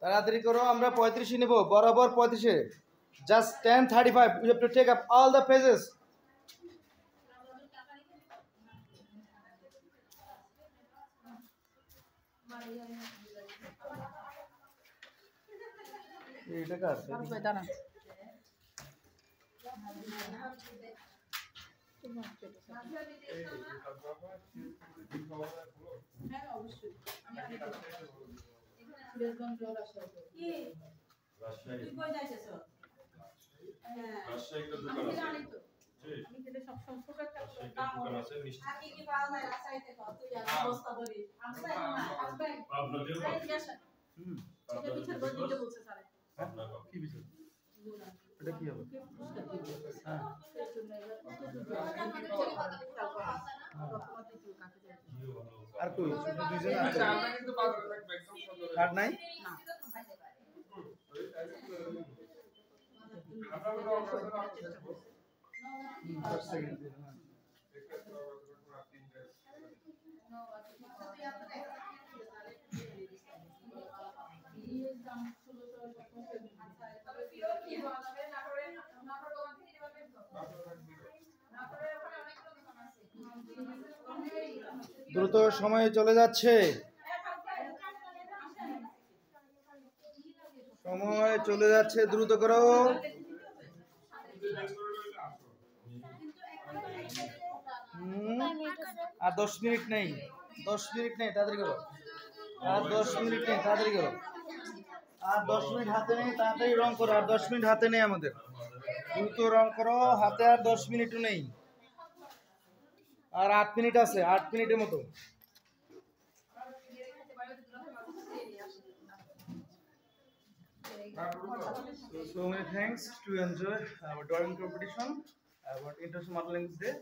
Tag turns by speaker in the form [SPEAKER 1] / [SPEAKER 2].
[SPEAKER 1] তাড়াতাড়ি করো, আমরা 35 নেব, বরাবর 35 just 10:35 we have to take up all the phases. এটা কার দাঁড়ান হ্যাঁ অবশ্যই এটা কি হবে? আর কই দুইজন আছে আর নাই দ্রুত সময় চলে যাচ্ছে, সময় চলে যাচ্ছে, দ্রুত করো। আর 10 মিনিট নেই, 10 মিনিট নেই, তাড়াতাড়ি করো। আর 10 মিনিট নেই, তাড়াতাড়ি করো। আর 10 মিনিট হাতে নেই, তাড়াতাড়ি রং করো। আর 10 মিনিট হাতে নেই আমাদের, দ্রুত রং করো। হাতে আর 10 মিনিটও নেই, আর 8 মিনিট আছে, 8 মিনিটের মতো। So many thanks to enjoy our drawing competition, our International Mother Language Day.